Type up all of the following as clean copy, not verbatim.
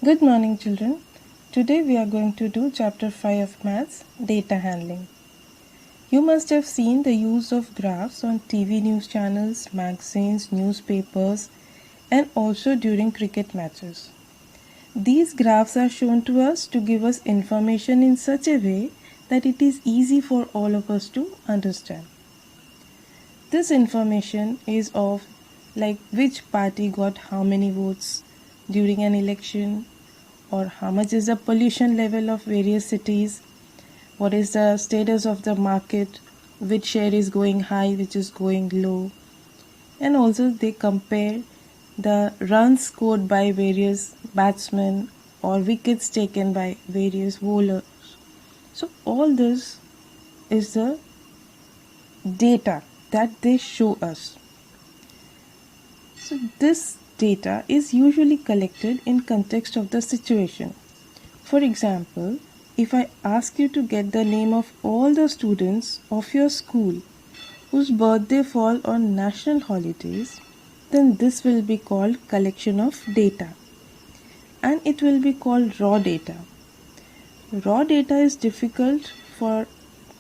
Good morning, children. Today we are going to do chapter 5 of Maths, Data Handling. You must have seen the use of graphs on TV news channels, magazines, newspapers, and also during cricket matches. These graphs are shown to us to give us information in such a way that it is easy for all of us to understand. This information is of like which party got how many votes during an election, or how much is the pollution level of various cities, what is the status of the market, which share is going high, which is going low, and also they compare the runs scored by various batsmen or wickets taken by various bowlers. So all this is the data that they show us. So this data is usually collected in context of the situation. For example, if I ask you to get the name of all the students of your school whose birthday fall on national holidays, then this will be called collection of data, and it will be called raw data. Raw data is difficult for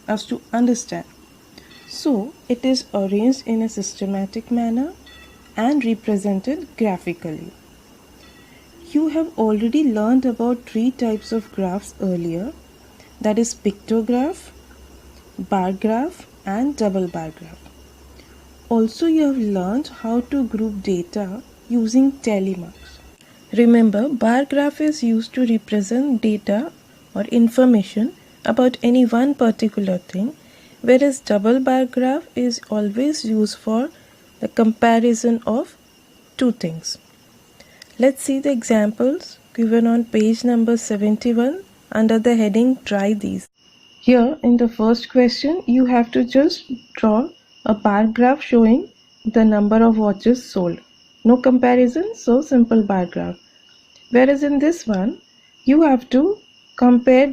us to understand, so it is arranged in a systematic manner and represented graphically. You have already learned about 3 types of graphs earlier, that is pictograph, bar graph, and double bar graph. Also, you have learned how to group data using tally marks. Remember, bar graph is used to represent data or information about any one particular thing, whereas double bar graph is always used for the comparison of two things. Let's see the examples given on page number 71 under the heading Try These. Here in the first question, you have to just draw a bar graph showing the number of watches sold. No comparison, so simple bar graph. Whereas in this one, you have to compare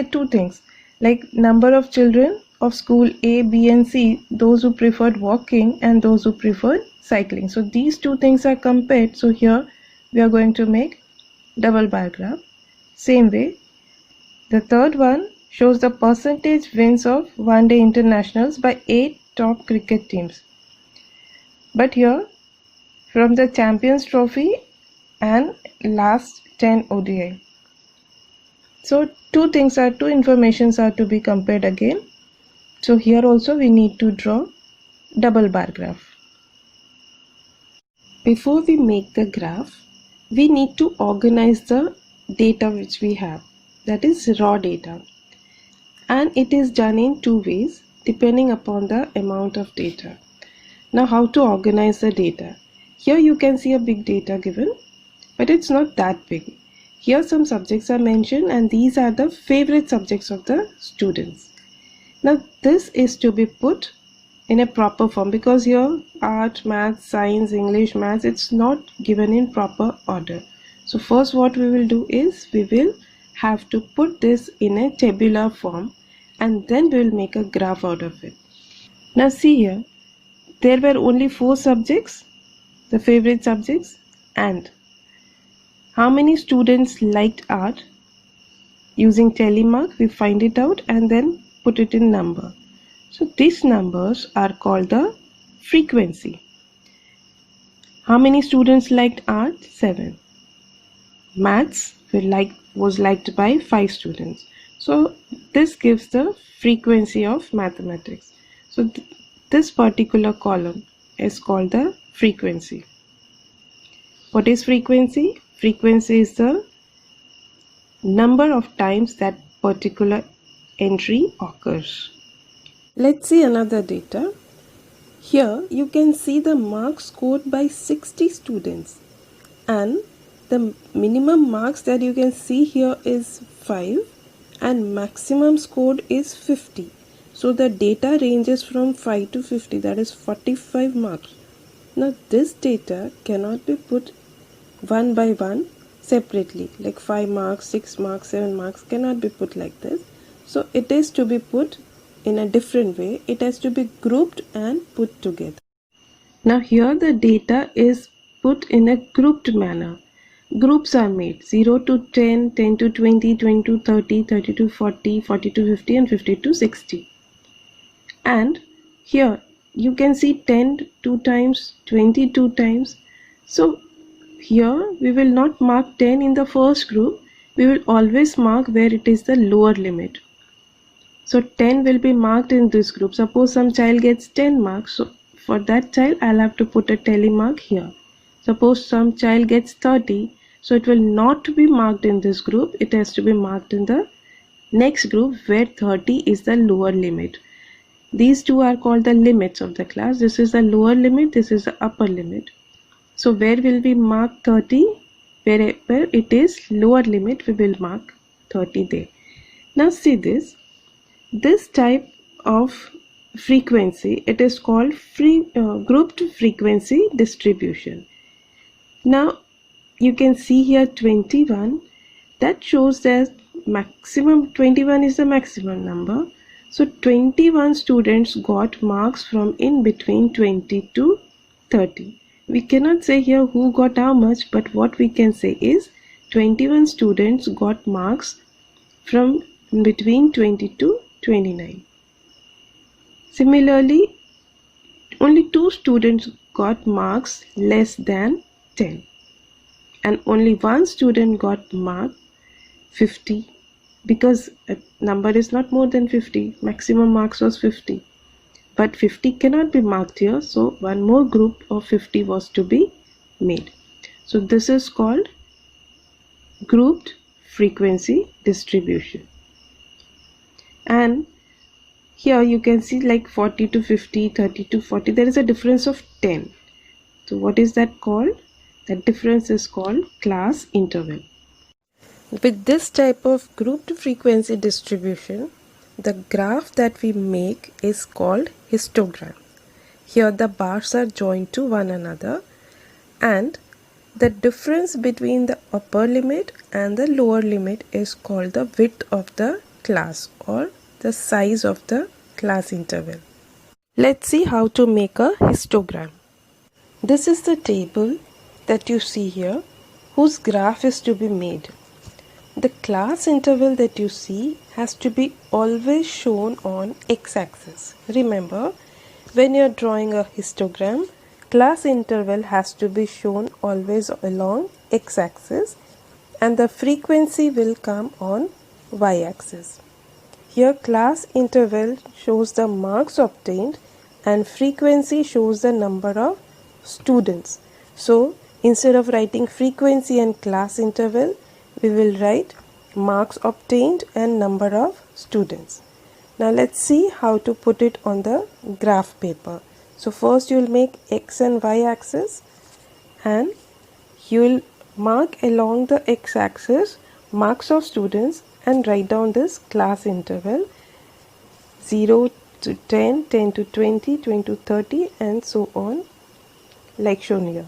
two things, like number of children of school A, B and C, those who preferred walking and those who preferred cycling. So these two things are compared. So here we are going to make double bar graph. Same way, the third one shows the percentage wins of one-day internationals by 8 top cricket teams. But here from the Champions Trophy and last 10 ODI. So two informations are to be compared again. So here also we need to draw double bar graph. Before we make the graph, we need to organize the data which we have, that is raw data. And it is done in two ways depending upon the amount of data. Now how to organize the data? Here you can see a big data given, but it's not that big. Here some subjects are mentioned and these are the favorite subjects of the students. Now this is to be put in a proper form, because here art, maths, science, English, maths, it's not given in proper order. So first what we will do is we will have to put this in a tabular form and then we will make a graph out of it. Now see here, there were only 4 subjects, the favorite subjects, and how many students liked art. Using tally mark we find it out and then put it in number. So these numbers are called the frequency. How many students liked art? 7. Maths was liked by 5 students. So this gives the frequency of mathematics. So this particular column is called the frequency. What is frequency? Frequency is the number of times that particular entry occurs. Let's see another data. Here you can see the marks scored by 60 students, and the minimum marks that you can see here is 5 and maximum scored is 50. So the data ranges from 5 to 50, that is 45 marks. Now this data cannot be put one by one separately, like 5 marks, 6 marks, 7 marks cannot be put like this. So it is to be put in a different way. It has to be grouped and put together. Now here the data is put in a grouped manner. groups are made: 0 to 10, 10 to 20, 20 to 30, 30 to 40, 40 to 50, and 50 to 60. And here you can see 10 two times, 20 two times. So here we will not mark 10 in the first group, we will always mark where it is the lower limit. So 10 will be marked in this group. Suppose some child gets 10 marks, so for that child I'll have to put a tally mark here. Suppose some child gets 30, so it will not be marked in this group, it has to be marked in the next group where 30 is the lower limit. These two are called the limits of the class. This is the lower limit, this is the upper limit. So where will we mark 30? Wherever it is lower limit, we will mark 30 there. Now see this. This type of frequency, it is called grouped frequency distribution. Now you can see here 21, that shows that maximum 21 is the maximum number. So 21 students got marks from in between 20 to 30. We cannot say here who got how much, but what we can say is 21 students got marks from between 20 to 29. Similarly, only 2 students got marks less than 10, and only 1 student got mark 50, because a number is not more than 50. Maximum marks was 50, but 50 cannot be marked here, so one more group of 50 was to be made. So this is called grouped frequency distribution. And here you can see like 40 to 50, 30 to 40, there is a difference of 10. So what is that called? That difference is called class interval. With this type of grouped frequency distribution, the graph that we make is called histogram. Here the bars are joined to one another, and the difference between the upper limit and the lower limit is called the width of the class, or the size of the class interval. Let's see how to make a histogram. This is the table that you see here, whose graph is to be made. The class interval that you see has to be always shown on x-axis. Remember, when you are drawing a histogram, class interval has to be shown always along x-axis, and the frequency will come on y-axis. Here class interval shows the marks obtained and frequency shows the number of students. So instead of writing frequency and class interval, we will write marks obtained and number of students. Now let's see how to put it on the graph paper. So first you will make x and y axis, and you will mark along the x axis marks of students and write down this class interval 0 to 10, 10 to 20, 20 to 30, and so on, like shown here.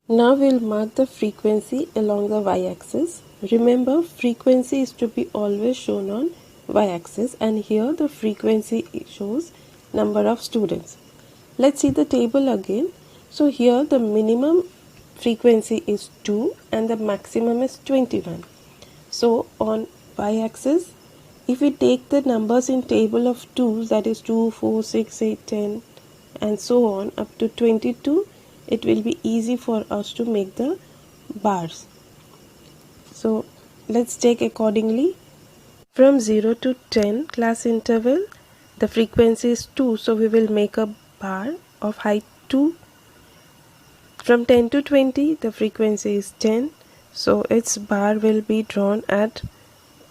Now we will mark the frequency along the y-axis. Remember, frequency is to be always shown on y-axis, and here the frequency shows number of students. Let's see the table again. So here the minimum frequency is 2 and the maximum is 21. So on y-axis, if we take the numbers in table of 2s, that is 2, 4, 6, 8, 10 and so on up to 22, it will be easy for us to make the bars. So let's take accordingly. From 0 to 10 class interval, the frequency is 2, so we will make a bar of height 2. From 10 to 20, the frequency is 10, so its bar will be drawn at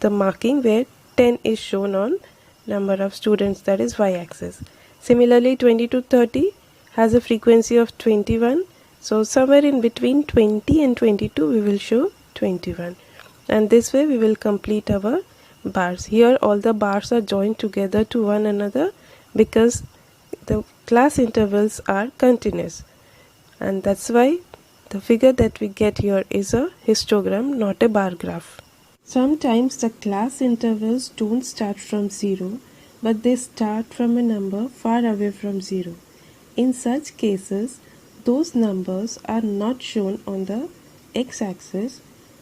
the marking where 10 is shown on number of students, that is y-axis. Similarly, 20 to 30 has a frequency of 21, so somewhere in between 20 and 22 we will show 21, and this way we will complete our bars. Here all the bars are joined together to one another because the class intervals are continuous, and that's why the figure that we get here is a histogram, not a bar graph. Sometimes the class intervals don't start from 0, but they start from a number far away from 0. In such cases, those numbers are not shown on the x-axis,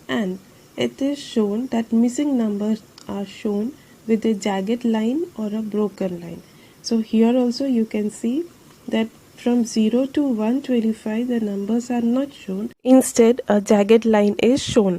and it is shown that missing numbers are shown with a jagged line or a broken line. So here also you can see that from 0 to 125 the numbers are not shown. Instead, a jagged line is shown.